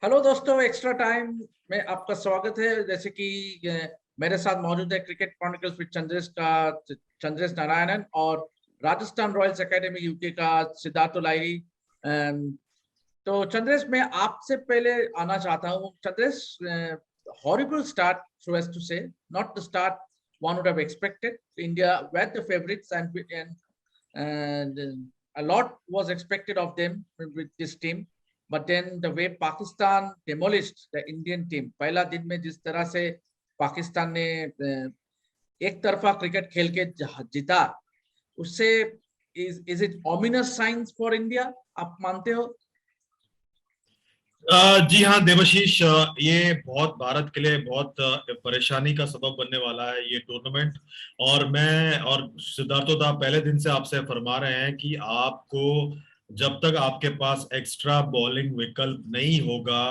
Hello दोस्तों, extra time में आपका स्वागत है। जैसे कि मेरे साथ मौजूद है cricket chronicles with Chandresh Narayanan और राजस्थान रॉयल्स एकेडमी यूके का सिद्धार्थ लाहिरी। तो चंद्रेश, मैं आपसे पहले आना चाहता हूँ। Chandresh, horrible start so as to say, not the start one would have expected. India were the favorites and a lot was expected of them with this team. But then the way Pakistan demolished the Indian team, पहला दिन में जिस तरह से पाकिस्तान ने एक तरफा cricket खेल के जीता, उससे is it ominous signs for India? आप मानते हो? जी हाँ देवाशीष, ये बहुत भारत के लिए बहुत परेशानी का सबब बनने वाला है ये टूर्नामेंट। और मैं और सिद्धार्थोदा पहले दिन से आपसे फरमा रहे हैं कि आपको जब तक आपके पास एक्स्ट्रा बॉलिंग विकल्प नहीं होगा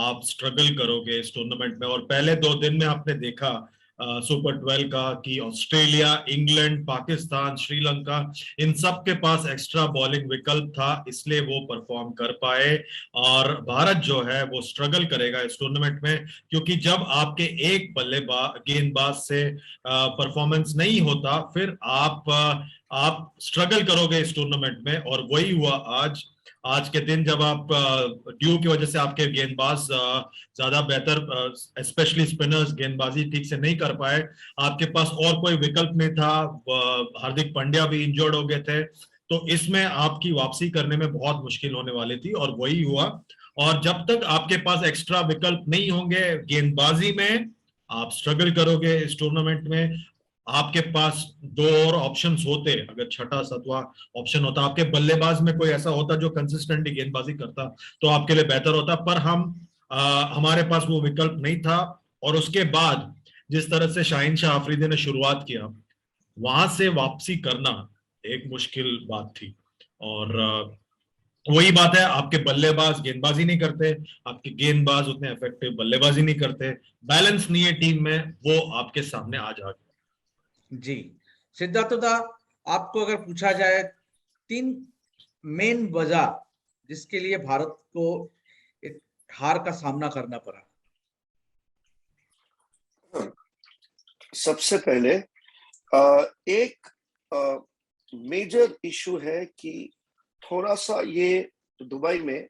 आप स्ट्रगल करोगे इस टूर्नामेंट में। और पहले 2 दिन में आपने देखा सुपर 12 का कि ऑस्ट्रेलिया, इंग्लैंड, पाकिस्तान, श्रीलंका, इन सब के पास एक्स्ट्रा बॉलिंग विकल्प था, इसलिए वो परफॉर्म कर पाए। और भारत जो है वो स्ट्रगल करेगा इस टूर्नामेंट में, क्योंकि जब आपके एक बल्लेबाज गेंदबाज से परफॉर्मेंस नहीं होता फिर आप स्ट्रगल करोगे इस टूर्नामेंट में। और वही हुआ आज के दिन, जब आप ड्यू की वजह से आपके गेंदबाज ज्यादा बेहतर, स्पेशली स्पिनर्स गेंदबाजी ठीक से नहीं कर पाए, आपके पास और कोई विकल्प नहीं था। हार्दिक पांड्या भी इंजर्ड हो गए थे, तो इसमें आपकी वापसी करने में बहुत मुश्किल होने वाली थी और वही हुआ। और जब तक आपके पास एक्स्ट्रा विकल्प नहीं होंगे गेंदबाजी में, आप स्ट्रगल करोगे इस टूर्नामेंट में। आपके पास 2 और ऑप्शंस होते, अगर छठा सातवां ऑप्शन होता, आपके बल्लेबाज में कोई ऐसा होता जो कंसिस्टेंटली गेंदबाजी करता, तो आपके लिए बेहतर होता। पर हमारे पास वो विकल्प नहीं था। और उसके बाद जिस तरह से शाहीन शाह अफरीदी ने शुरुआत किया, वहां से वापसी करना एक मुश्किल बात थी। और वही बात है, आपके बल्लेबाज गेंदबाजी नहीं करते, आपके गेंदबाज उतने इफेक्टिव बल्लेबाजी नहीं करते, बैलेंस नहीं है टीम में, वो आपके सामने आज आ गया। जी सिद्धार्थदा, आपको अगर पूछा जाए 3 मेन वजह जिसके लिए भारत को एक हार का सामना करना पड़ा। सबसे पहले एक मेजर इशू है कि थोड़ा सा ये दुबई में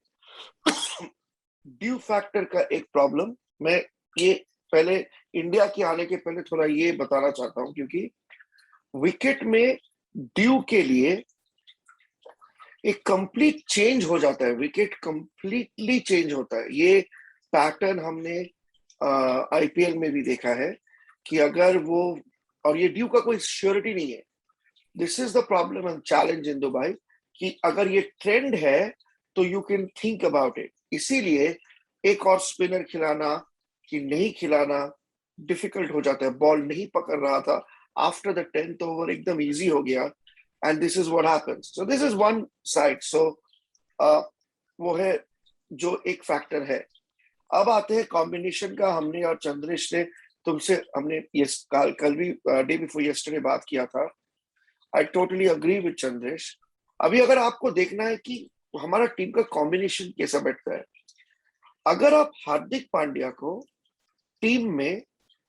ड्यू फैक्टर का एक प्रॉब्लम। मैं ये पहले इंडिया के आने के पहले थोड़ा ये बताना चाहता हूं, क्योंकि विकेट में ड्यू के लिए एक कंप्लीट चेंज हो जाता है, विकेट कंप्लीटली चेंज होता है। ये पैटर्न हमने आईपीएल में भी देखा है कि अगर वो, और ये ड्यू का कोई श्योरिटी नहीं है। This is the problem and challenge in Dubai कि अगर ये ट्रेंड है तो you can think about it. इसीलिए एक और स्पिनर खिलाना कि नहीं खिलाना डिफिकल्ट हो जाता है। बॉल नहीं पकड़ रहा था, आफ्टर द 10th ओवर एकदम इजी हो गया, and this is what happens. So this is one side. So वो है जो एक फैक्टर है। अब आते हैं कॉम्बिनेशन का। हमने और चंद्रेश ने तुमसे हमने ये कल भी डे बिफोर यस्टरडे बात किया था। I totally agree with Chandresh. अभी अगर आपको देखना है कि हमारा टीम का कॉम्बिनेशन कैसा बैठता है, अगर आप हार्दिक पांड्या को टीम में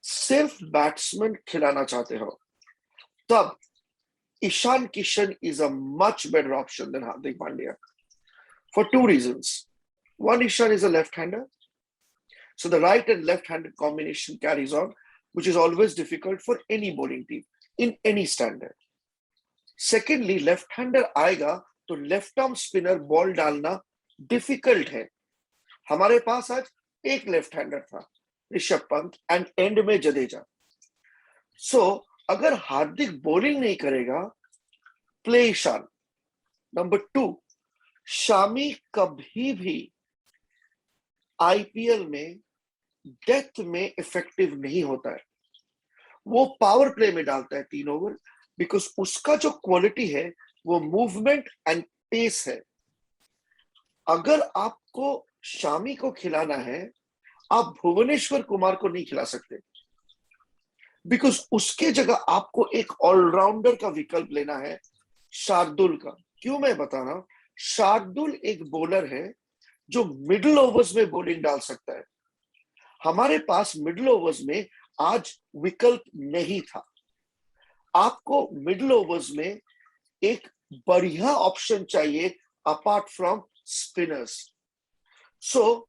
सिर्फ बैट्समैन खिलाना चाहते हो, तब Ishan Kishan is a much better option than Hardik Pandya for 2 reasons. One, Ishan is a left-hander, so the right and left-handed combination carries on, which is always difficult for any bowling team in any standard. Secondly, left-hander आएगा तो left arm spinner ball डालना difficult है। हमारे पास आज एक left hander था, Rishabh Pant, and and में जडेजा। सो अगर हार्दिक बॉलिंग नहीं करेगा, प्ले ईशान। नंबर 2, शामी कभी भी आईपीएल में डेथ में इफेक्टिव नहीं होता है। वो पावर प्ले में डालता है 3 ओवर, बिकॉज उसका जो क्वालिटी है वो मूवमेंट एंड पेस है। अगर आपको शामी को खिलाना है, आप भुवनेश्वर कुमार को नहीं खिला सकते, बिकॉज उसके जगह आपको एक ऑलराउंडर का विकल्प लेना है, शार्दुल का। क्यों मैं बता रहा हूं? शार्दुल एक बॉलर है जो मिडिल ओवर्स में बॉलिंग डाल सकता है। हमारे पास मिडिल ओवर्स में आज विकल्प नहीं था। आपको मिडिल ओवर्स में एक बढ़िया ऑप्शन चाहिए अपार्ट फ्रॉम स्पिनर्स। सो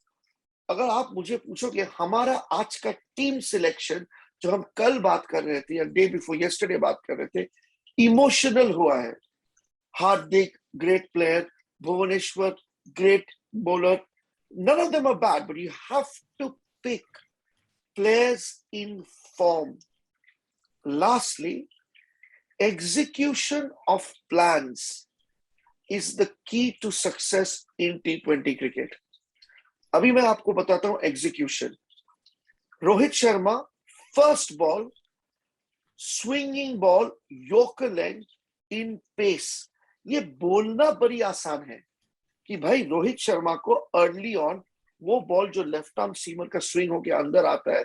अगर आप मुझे पूछोगे हमारा आज का टीम सिलेक्शन जो हम कल बात कर रहे थे या डे बिफोर यस्टरडे बात कर रहे थे, इमोशनल हुआ है। Hardik great player, Bhuvneshwar great bowler, none of them are bad, but you have to pick players in form. Lastly, execution of plans is the key to success in T20 cricket. अभी मैं आपको बताता हूं execution. Rohit Sharma first ball, swinging ball, yorker length in pace. ये बोलना बड़ी आसान है कि भाई रोहित शर्मा को अर्ली ऑन वो बॉल जो लेफ्ट आर्म सीमर का स्विंग होके अंदर आता है,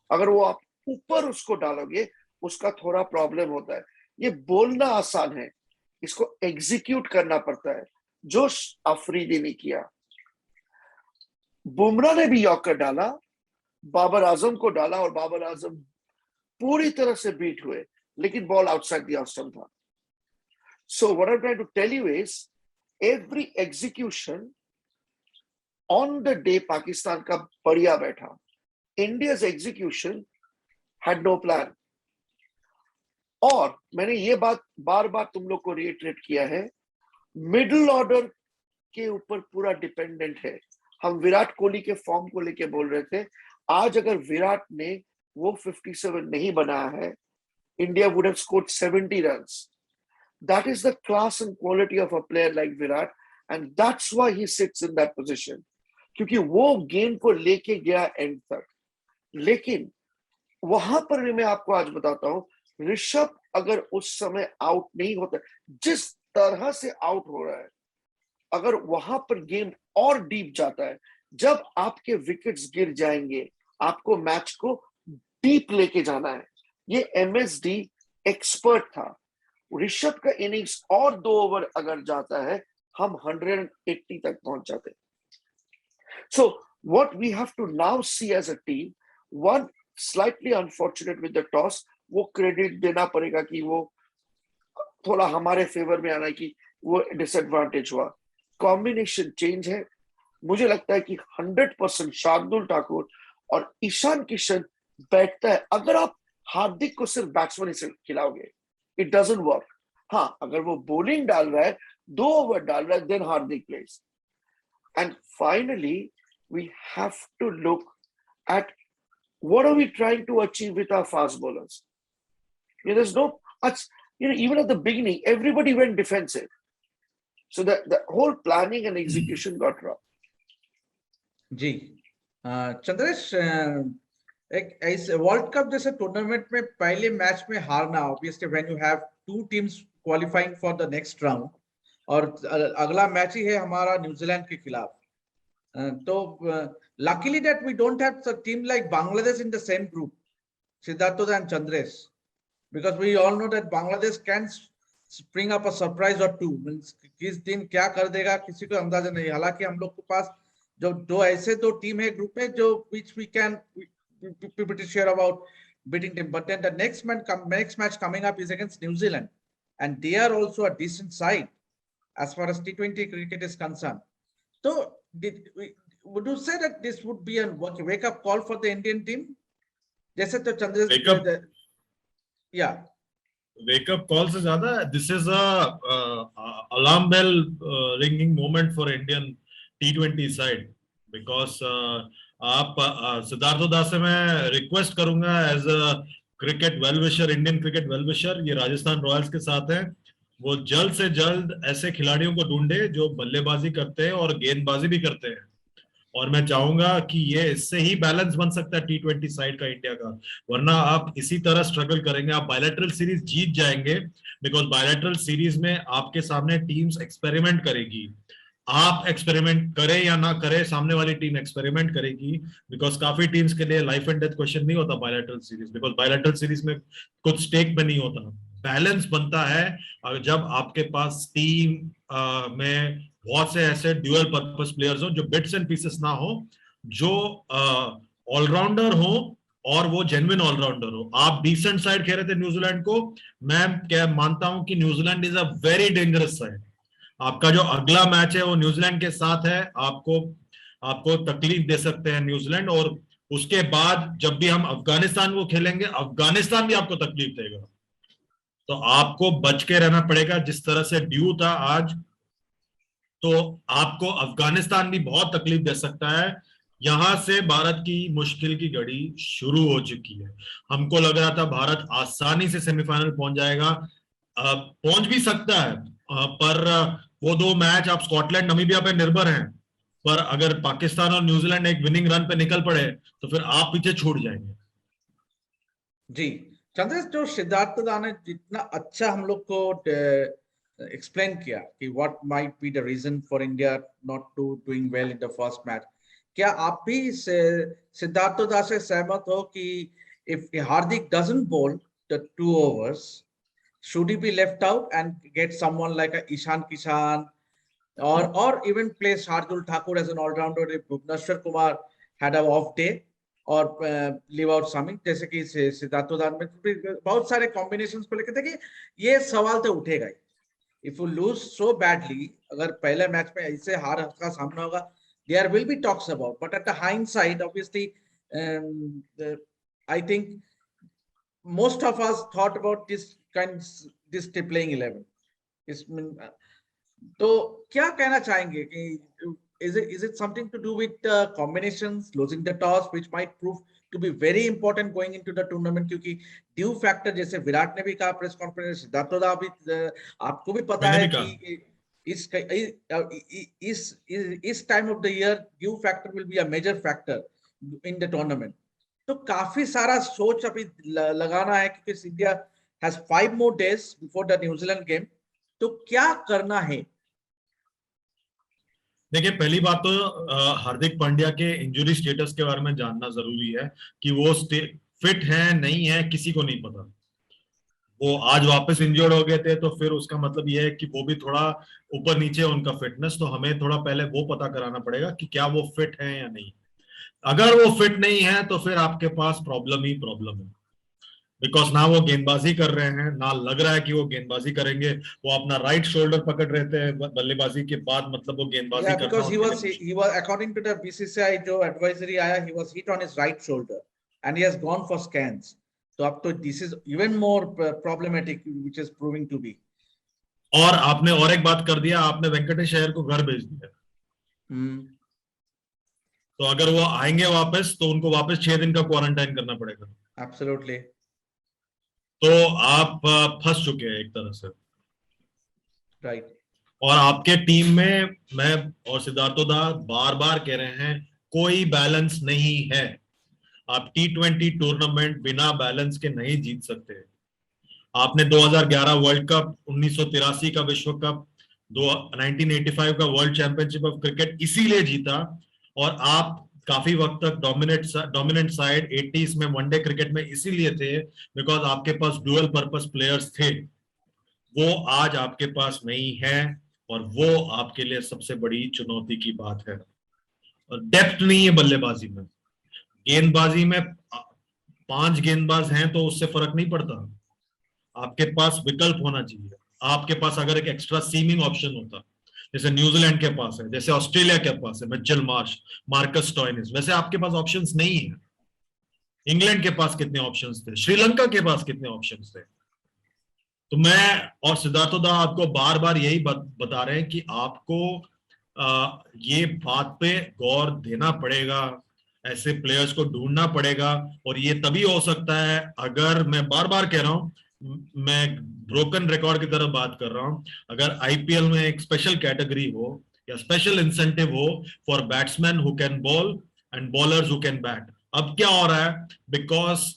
अगर वो आप ऊपर उसको डालोगे उसका थोड़ा प्रॉब्लम होता है। ये बोलना आसान है, इसको एग्जीक्यूट करना पड़ता है, जो अफरीदी ने किया। बुमराह ने भी यॉर्कर डाला, बाबर आजम को डाला और बाबर आजम पूरी तरह से बीट हुए, लेकिन ball outside the off stump था। So what I am trying to tell you is every execution on the day Pakistan का बढ़िया बैठा। India's execution had no plan। और मैंने ये बात बार बार तुम लोग को रिएटरेट किया है, मिडिल ऑर्डर के ऊपर पूरा डिपेंडेंट है। हम विराट कोहली के फॉर्म को लेके बोल रहे थे, आज अगर विराट ने वो 57 नहीं बनाया है, India would have scored 70 runs. That is the class and quality of a player like Virat, and that's why he sits in that position. क्योंकि वो गेम को लेके गया एंड तक। लेकिन वहां पर भी मैं आपको आज बताता हूं, ऋषभ अगर उस समय आउट नहीं होता, जिस तरह से आउट हो रहा है, अगर वहां पर गेम और डीप जाता है, जब आपके विकेट्स गिर जाएंगे, आपको मैच को डीप लेके जाना है। ये MSD एक्सपर्ट था। ऋषभ का इनिंग्स और 2 ओवर अगर जाता है, हम 180 तक पहुंच जाते। So what we have to now see as a team, one slightly unfortunate with the toss, वो क्रेडिट देना पड़ेगा कि वो थोड़ा हमारे फेवर में आना है कि वो डिसएडवांटेज हुआ। कॉम्बिनेशन चेंज है। मुझे लगता है कि 100% शार्दुल ठाकुर और ईशान किशन बैठता है। अगर आप हार्दिक को सिर्फ बैट्समैन ही खिलाओगे, it doesn't work। हाँ, अगर वो बॉलिंग डाल रहा है, 2 ओवर डाल रहा है, then Hardik plays। And finally, we have to look at what are we trying to achieve with our fast bowlers. There's no, even at the beginning, everybody went defensive. So the whole planning and execution got wrong. जी, चंद्रेश, एक ऐसे world cup जैसे tournament में पहले मैच में हारना, obviously when you have 2 teams qualifying for the next round, और अगला मैच ही है हमारा न्यूजीलैंड के खिलाफ, तो luckily that we don't have a team like Bangladesh in the same group, Siddharth and Chandresh, because we all know that Bangladesh can spring up a surprise और 2, means किस दिन क्या कर देगा किसी को अंदाजा नहीं। हालांकि हम लोग के पास जो 2 ऐसे 2 टीम है ग्रुप में जो which we can pretty sure about beating them, but then the next match coming up is against New Zealand, and they are also a decent side as far as T20 cricket is concerned. So would you say that this would be a wake up call for the Indian team? जैसे तो Chandresh, yeah, wake up call से ज्यादा this is a alarm bell ringing moment for Indian T20 side, because आप सिद्धार्थ दास से मैं request करूंगा as a cricket well wisher, Indian cricket well wisher, ये Rajasthan Royals के साथ हैं, वो जल्द से जल्द ऐसे खिलाड़ियों को ढूंढे जो बल्लेबाजी करते हैं और गेंदबाजी भी करते हैं। और मैं चाहूंगा कि ये इससे ही बैलेंस बन सकता है T20 साइड का इंडिया का, वरना आप इसी तरह स्ट्रगल करेंगे। आप बायलैटरल सीरीज जीत जाएंगे, बिकॉज बायलैटरल सीरीज में आपके सामने टीम्स एक्सपेरिमेंट करेगी। आप एक्सपेरिमेंट करें या ना करें, सामने वाली टीम एक्सपेरिमेंट करेगी, बिकॉज काफी टीम्स के लिए लाइफ एंड डेथ क्वेश्चन नहीं होता bilateral series, because bilateral series में कुछ स्टेक में नहीं होता। बैलेंस बनता है जब आपके पास टीम में बहुत से ऐसे ड्यूअल पर्पस प्लेयर्स हो जो बिट्स एंड पीसेस ना हो, जो ऑलराउंडर हो और वो जेन्युइन ऑलराउंडर हो। आप डिसेंट साइड कह रहे थे न्यूजीलैंड को, मैं क्या मानता हूं कि New Zealand is a very dangerous side. आपका जो अगला मैच है वो न्यूजीलैंड के साथ है, आपको आपको तकलीफ दे सकते हैं न्यूजीलैंड, और उसके बाद जब भी हम अफगानिस्तान को खेलेंगे, अफगानिस्तान भी आपको तकलीफ देगा। तो आपको बच के रहना पड़ेगा। जिस तरह से ड्यू था आज, तो आपको अफगानिस्तान भी बहुत तकलीफ दे सकता है। यहां से भारत की मुश्किल की घड़ी शुरू हो चुकी है। हमको लग रहा था भारत आसानी से सेमीफाइनल पहुंच जाएगा, पहुंच भी सकता है, पर वो दो मैच आप स्कॉटलैंड नमीबिया पे निर्भर हैं। पर अगर पाकिस्तान और न्यूजीलैंड एक विनिंग रन पे निकल पड़े तो फिर आप पीछे छूट जाएंगे। जी चंद्रेश, जो सिद्धार्थ दा ने जितना अच्छा हम लोग को एक्सप्लेन किया कि what might be the reason for India not to doing well in the first match, क्या आप भी सिद्धार्थ दा से सहमत हो कि if Hardik doesn't bowl the 2 overs, should he be left out and get someone like a Ishan Kishan, or even play Shardul Thakur as an all-rounder if Bhuvneshwar Kumar had an off day, or leave out Sami, जैसे कि सिद्धार्थ दान में बहुत सारे combinations को लेकर थे कि ये सवाल तो उठेगा ही। If you lose so badly, अगर पहले मैच में ऐसे हार का सामना होगा, there will be talks about, but at the hindsight obviously I think most of us thought about this playing 11 इसमें। तो क्या कहना चाहेंगे कि is it something to do with combinations, losing the toss, which might prove to be very important going into the tournament, क्योंकि due factor जैसे विराट ने भी कहा प्रेस कॉन्फ्रेंस, सिद्धार्थ दा भी, आपको भी पता है कि इस time of the year due factor will be a major factor in the tournament. तो काफी सारा सोच अभी लगाना है क्योंकि India has 5 more days before the New Zealand game. तो क्या करना है? देखिए, पहली बात तो हार्दिक पांड्या के इंजरी स्टेटस के बारे में जानना जरूरी है कि वो फिट है नहीं है, किसी को नहीं पता। वो आज वापस इंजर्ड हो गए थे, तो फिर उसका मतलब ये है कि वो भी थोड़ा ऊपर नीचे उनका फिटनेस, तो हमें थोड़ा पहले वो पता कराना पड़ेगा कि क्या वो फिट है या नहीं। अगर वो फिट नहीं है तो फिर आपके पास प्रॉब्लम ही प्रॉब्लम है, बिकॉज ना वो गेंदबाजी कर रहे हैं, ना लग रहा है कि वो गेंदबाजी करेंगे। वो अपना राइट शोल्डर पकड़ रहे थे बल्लेबाजी के बाद, मतलब वो गेंदबाजी करना, because he was according to the BCCI जो advisory आया, he was hit on his right shoulder and he has gone for scans. तो अब तो this is even more problematic, which is proving to be. और आपने और एक बात कर दिया, आपने वेंकटेश अय्यर को घर भेज दिया। तो अगर वो आएंगे वापस तो उनको वापस 6 दिन का क्वारंटाइन करना पड़ेगा। Absolutely. तो आप फंस चुके हैं एक तरह से, राइट। और आपके टीम में मैं और सिद्धार्थ दा बार बार कह रहे हैं कोई बैलेंस नहीं है। आप T20 टूर्नामेंट बिना बैलेंस के नहीं जीत सकते। आपने 2011 वर्ल्ड कप, 1983 का विश्व कप, 1985 का वर्ल्ड चैंपियनशिप ऑफ क्रिकेट इसीलिए जीता, और आप काफी वक्त तक डोमिनेंट साइड 80s में वनडे क्रिकेट में इसीलिए थे बिकॉज आपके पास डुअल पर्पस प्लेयर्स थे। वो आज आपके पास नहीं है, और वो आपके लिए सबसे बड़ी चुनौती की बात है। और डेप्थ नहीं है बल्लेबाजी में। गेंदबाजी में 5 गेंदबाज हैं तो उससे फर्क नहीं पड़ता। आपके पास विकल्प होना चाहिए। आपके पास अगर एक एक्स्ट्रा सीमिंग ऑप्शन होता, जैसे न्यूजीलैंड के पास है, जैसे ऑस्ट्रेलिया के पास है मिचेल मार्श, मार्कस स्टोइनिस, वैसे आपके पास ऑप्शंस नहीं है। इंग्लैंड के पास कितने ऑप्शंस थे, श्रीलंका के पास कितने ऑप्शंस थे। तो मैं और सिद्धार्थ दा आपको बार बार यही बता रहे हैं कि आपको ये बात पे गौर देना पड़ेगा, ऐसे प्लेयर्स को ढूंढना पड़ेगा। और ये तभी हो सकता है अगर, मैं बार बार कह रहा हूं, मैं ब्रोकन रिकॉर्ड की तरफ बात कर रहा हूं, अगर आईपीएल में एक स्पेशल कैटेगरी हो या स्पेशल इंसेंटिव हो for batsman who can ball and bowlers who can bat. अब क्या हो रहा है, बिकॉज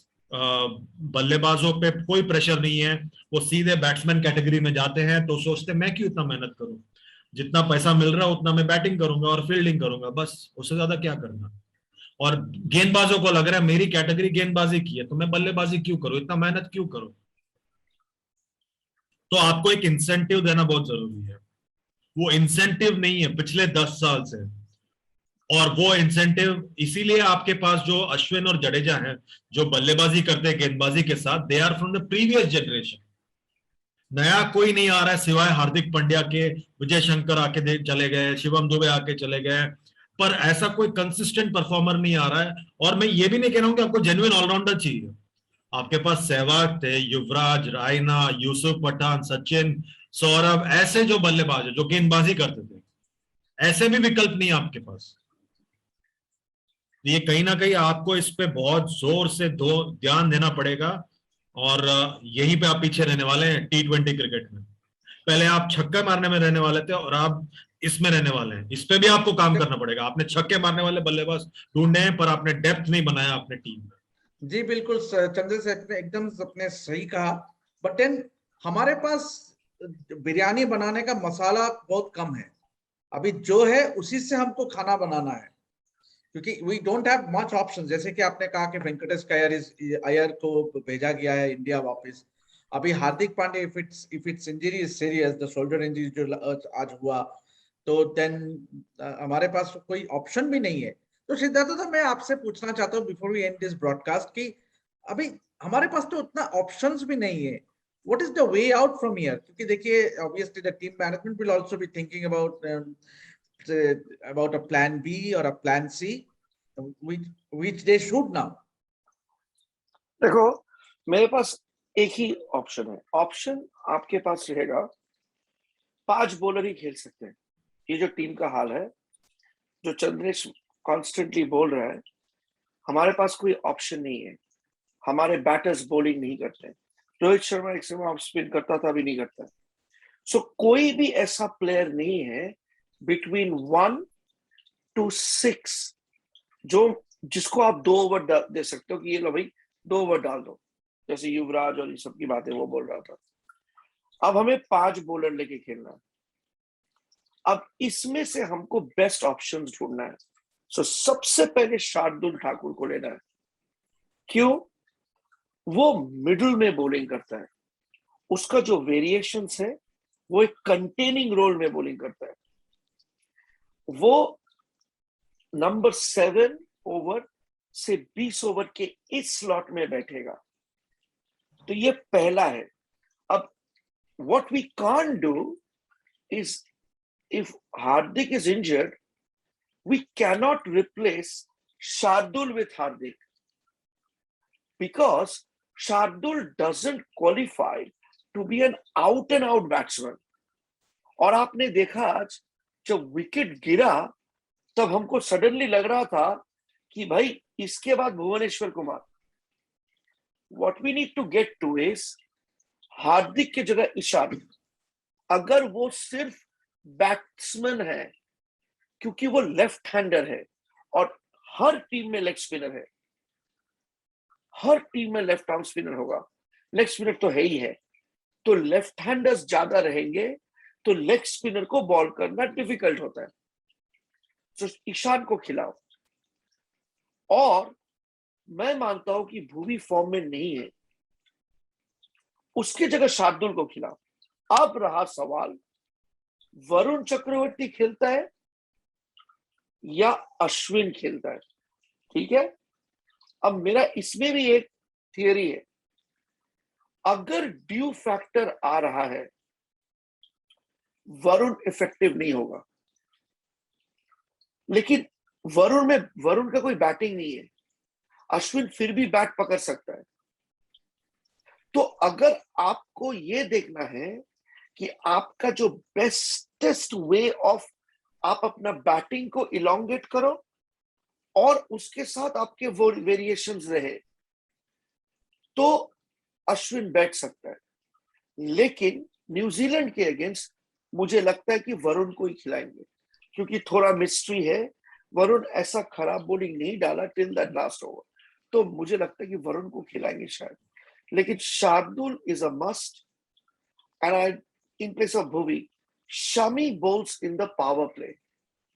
बल्लेबाजों पे कोई प्रेशर नहीं है, वो सीधे बैट्समैन कैटेगरी में जाते हैं, तो सोचते मैं क्यों इतना मेहनत करूं, जितना पैसा मिल रहा है उतना मैं बैटिंग करूंगा और फील्डिंग करूंगा, बस उससे ज्यादा क्या करना। और गेंदबाजों को लग रहा है मेरी कैटेगरी गेंदबाजी की है तो मैं बल्लेबाजी क्यों करूं, इतना मेहनत क्यों करूं। तो आपको एक इंसेंटिव देना बहुत जरूरी है। वो इंसेंटिव नहीं है पिछले 10 साल से, और वो इंसेंटिव इसीलिए आपके पास जो अश्विन और जडेजा हैं, जो बल्लेबाजी करते हैं गेंदबाजी के साथ, they are from the previous generation. नया कोई नहीं आ रहा है सिवाय हार्दिक पांड्या के। विजय शंकर आके चले गए, शिवम दुबे आके चले गए, पर ऐसा कोई कंसिस्टेंट परफॉर्मर नहीं आ रहा है। और मैं ये भी नहीं कह रहा हूं कि आपको जेन्युइन ऑलराउंडर चाहिए। आपके पास सहवाग थे, युवराज, रायना, यूसुफ पठान, सचिन, सौरभ, ऐसे जो बल्लेबाज है जो गेंदबाजी करते थे, ऐसे भी विकल्प नहीं है आपके पास। ये कहीं ना कहीं आपको इस पे बहुत जोर से ध्यान देना पड़ेगा। और यहीं पे आप पीछे रहने वाले हैं T20 क्रिकेट में। पहले आप छक्का मारने में रहने वाले थे और आप इसमें रहने वाले हैं। इस पे भी आपको काम करना पड़ेगा। आपने छक्के मारने वाले बल्लेबाज ढूंढे हैं, पर आपने डेप्थ नहीं बनाया अपने टीम में। जी बिल्कुल चंद्रशेखर ने एकदम अपने सही कहा। बट देन हमारे पास बिरयानी बनाने का मसाला बहुत कम है। अभी जो है उसी से हमको खाना बनाना है, क्योंकि we don't have much option. जैसे कि आपने कहा कि वेंकटेश अय्यर को भेजा गया है इंडिया वापस। अभी Hardik Pandya, if its injury is serious, the shoulder injury जो आज हुआ, तो देन हमारे पास कोई ऑप्शन भी नहीं है। तो सिद्धार्थ, मैं आपसे पूछना चाहता हूँ before we end this broadcast कि अभी हमारे पास तो उतना ऑप्शंस भी नहीं है। What is the way out from here? क्योंकि देखिए, obviously the team management will also be thinking about a plan B or a plan C, which they should now. देखो, मेरे पास एक ही ऑप्शन है। ऑप्शन आपके पास रहेगा, 5 बॉलर ही खेल सकते हैं। ये जो टीम का हाल है, जो चंद्रेश कॉन्स्टेंटली बोल रहा है, हमारे पास कोई ऑप्शन नहीं है। हमारे बैटर्स बॉलिंग नहीं करते। रोहित शर्मा एक समय ऑफ स्पिन करता था, अभी नहीं करता। सो कोई भी ऐसा प्लेयर नहीं है बिटवीन 1 to 6 जो जिसको आप 2 ओवर दे सकते हो कि ये लो भाई 2 ओवर डाल दो, जैसे युवराज और ये सब की बातें वो बोल रहा था। अब हमें 5 बॉलर लेके खेलना है। अब इसमें से हमको बेस्ट ऑप्शंस ढूंढना है। सो सबसे पहले शार्दुल ठाकुर को लेना है। क्यों? वो मिडिल में बॉलिंग करता है। उसका जो वेरिएशंस है वो एक कंटेनिंग रोल में बॉलिंग करता है। वो नंबर 7 ओवर से 20 ओवर के इस स्लॉट में बैठेगा। तो ये पहला है। अब what we can't do is, if Hardik is injured, we cannot replace Shardul with Hardik, because Shardul doesn't qualify to be an out and out batsman. और आपने देखा आज जब विकेट गिरा तब हमको सडनली लग रहा था कि भाई इसके बाद Bhuvneshwar Kumar. What we need to get to is Hardik की जगह ईशान। अगर वो सिर्फ बैट्समैन है, क्योंकि वो लेफ्ट हैंडर है और हर टीम में लेग स्पिनर है, हर टीम में लेफ्ट आर्म स्पिनर होगा, लेग स्पिनर तो है ही है, तो लेफ्ट हैंडर्स ज्यादा रहेंगे तो लेग स्पिनर को बॉल करना डिफिकल्ट होता है। तो ईशान को खिलाओ। और मैं मानता हूं कि भुवी फॉर्म में नहीं है, उसकी जगह शार्दुल को खिलाओ। अब रहा सवाल, वरुण चक्रवर्ती खेलता है या अश्विन खेलता है? ठीक है। अब मेरा इसमें भी एक थियरी है। अगर ड्यू फैक्टर आ रहा है, वरुण इफेक्टिव नहीं होगा। लेकिन वरुण का कोई बैटिंग नहीं है, अश्विन फिर भी बैट पकड़ सकता है। तो अगर आपको ये देखना है कि आपका जो बेस्टेस्ट वे ऑफ आप अपना बैटिंग को इलोंगेट करो और उसके साथ आपके वो वेरिएशंस रहे, तो अश्विन बैठ सकता है। लेकिन न्यूजीलैंड के अगेंस्ट मुझे लगता है कि वरुण को ही खिलाएंगे, क्योंकि थोड़ा मिस्ट्री है। वरुण ऐसा खराब बॉलिंग नहीं डाला टिल दैट लास्ट ओवर, तो मुझे लगता है कि वरुण को खिलाएंगे शायद। लेकिन Shardul is a must, and I in place of Bhuvi, Shami balls in the power play,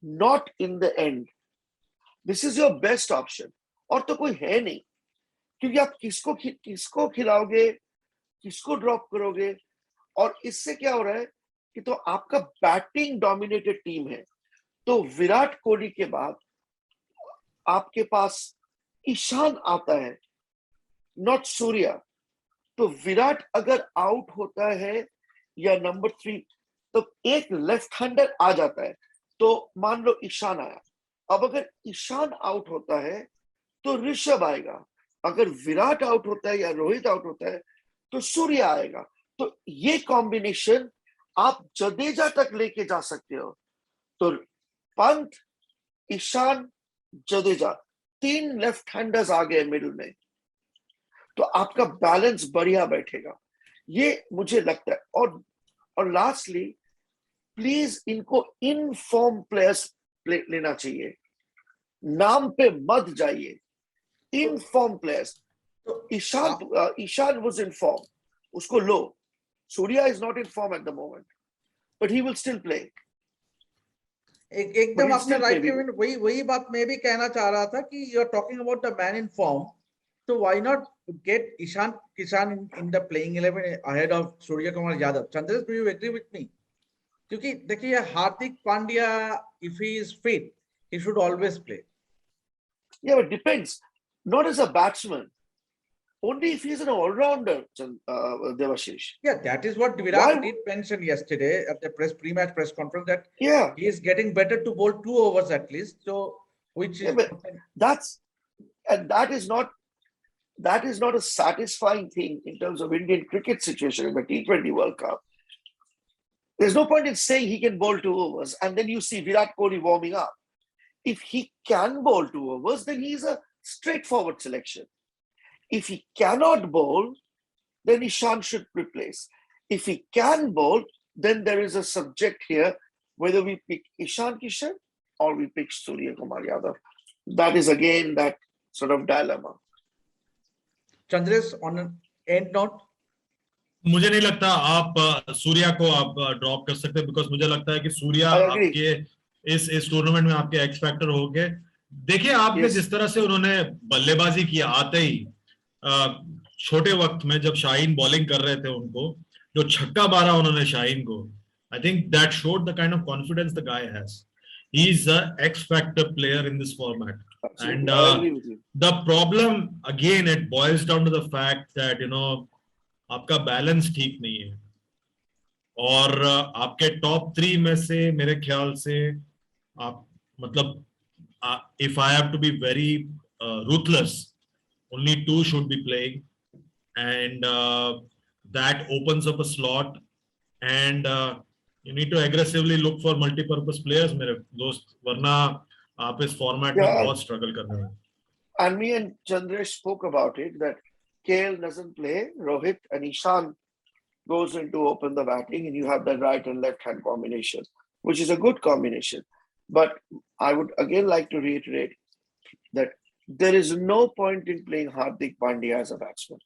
not in the end. This is your best option. और तो कोई है नहीं, क्योंकि आप किसको खिलाओगे, किसको ड्रॉप करोगे? और इससे क्या हो रहा है कि तो आपका बैटिंग डोमिनेटेड टीम है, तो विराट कोहली के बाद आपके पास ईशान आता है, नॉट सूर्या। तो विराट अगर आउट होता है या नंबर 3, तो एक लेफ्ट हैंडर आ जाता है। तो मान लो ईशान आया, अब अगर ईशान आउट होता है तो ऋषभ आएगा, अगर विराट आउट होता है या रोहित आउट होता है तो सूर्य आएगा। तो ये कॉम्बिनेशन आप जडेजा तक लेके जा सकते हो। तो पंत, ईशान, जडेजा, 3 लेफ्ट हैंडर्स आ गए मिडिल में, तो आपका बैलेंस बढ़िया बैठेगा, ये मुझे लगता है। और लास्टली, प्लीज इनको इन फॉर्म प्लेयर्स लेना चाहिए, नाम पे मत जाइए, इन फॉर्म प्लेयर्स। तो ईशान वाज इन फॉर्म, उसको लो। Surya is not in form at the moment, but he will still play. एकदम आपने राइट केविन, वही बात मैं भी कहना चाह रहा था कि you are talking about the man in form, तो why not get Ishan Kishan in the playing 11 ahead of Surya Kumar Yadav. Chandresh, do you agree with me? क्योंकि देखिए Hardik Pandya, if he is fit, he should always play. Yeah, but depends. Not as a batsman. Only if he's an all-rounder, Devashish. Yeah, that is what Virat did mention yesterday at the pre-match press conference, that he is getting better to bowl 2 overs at least. So, which is that is not a satisfying thing in terms of Indian cricket situation in the T20 World Cup. There's no point in saying he can bowl 2 overs and then you see Virat Kohli warming up. If he can bowl 2 overs, then he's a straightforward selection. If he cannot bowl, then Ishan should replace. If he can bowl, then there is a subject here, whether we pick Ishan Kishan or we pick Surya Kumar Yadav. That is again that sort of dilemma. Chandresh, on an end note, मुझे नहीं लगता आप सूर्या को आप drop कर सकते, because मुझे लगता है कि सूर्या आपके इस टूर्नामेंट में आपके एक्स फैक्टर हो गए। देखिए आपने जिस तरह से उन्होंने बल्लेबाजी किया, आते ही छोटे वक्त में जब शाहीन बॉलिंग कर रहे थे, उनको जो छक्का मारा उन्होंने शाहीन को, I think that showed the kind of confidence the guy has. He is a X factor player in this format, and the problem again it boils down to the fact that you know आपका balance ठीक नहीं है, और आपके top 3 में से मेरे ख्याल से आप मतलब if I have to be very ruthless, only 2 should be playing, and that opens up a slot, and you need to aggressively look for multi-purpose players, मेरे दोस्त, वरना आप इस फॉर्मेट में बहुत स्ट्रगल कर रहे हैं। And me and Chandresh spoke about it, that KL doesn't play, Rohit and Ishan goes in to open the batting, and you have the right and left hand combination, which is a good combination. But I would again like to reiterate that there is no point in playing Hardik Pandya as a batsman.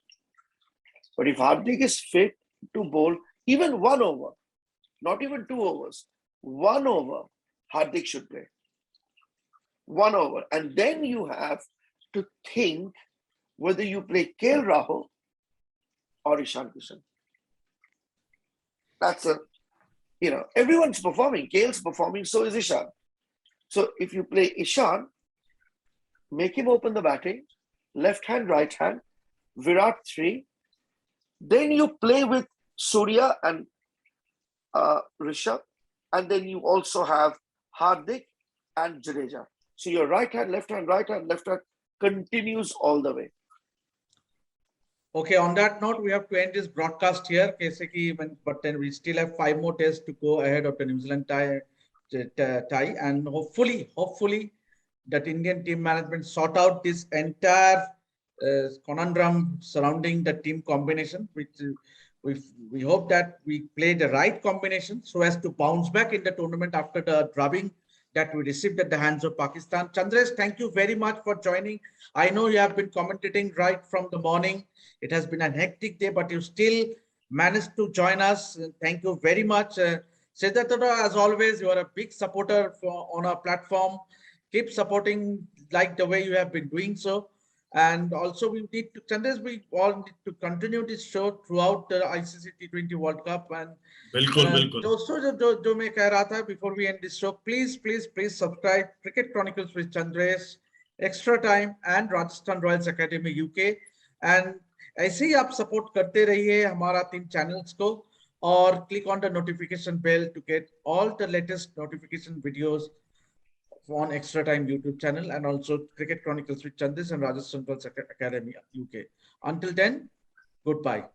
But if Hardik is fit to bowl even 1 over, not even 2 overs, 1 over, Hardik should play. 1 over. And then you have to think whether you play KL Rahul or Ishan Kishan. That's everyone's performing. KL's performing, so is Ishan. So if you play Ishan, make him open the batting, left hand, right hand, Virat 3. Then you play with Surya and Rishabh, and then you also have Hardik and Jadeja. So your right hand, left hand, right hand, left hand continues all the way. Okay, on that note, we have to end this broadcast here. But then we still have 5 more tests to go ahead of the New Zealand tie, and hopefully that Indian team management sort out this entire conundrum surrounding the team combination, which we hope that we play the right combination so as to bounce back in the tournament after the drubbing that we received at the hands of Pakistan. Chandresh, thank you very much for joining. I know you have been commentating right from the morning. It has been a hectic day, but you still managed to join us. Thank you very much. Siddhartha, as always, you are a big supporter on our platform. Keep supporting like the way you have been doing so. And also we need to, Chandresh, we all need to continue this show throughout the ICC T20 World Cup. And बिल्कुल बिल्कुल दोस्तों जो मैं कह रहा था before we end this show, please subscribe Cricket Chronicles with Chandresh, Extra Time and Rajasthan Royals Academy UK. And ऐसे ही आप सपोर्ट करते रहिए हमारा 3 चैनल्स को, और click on the notification bell to get all the latest notification videos on Extra Time YouTube channel, and also Cricket Chronicles with Chandresh and Rajasthan Royals Academy UK. Until then, goodbye.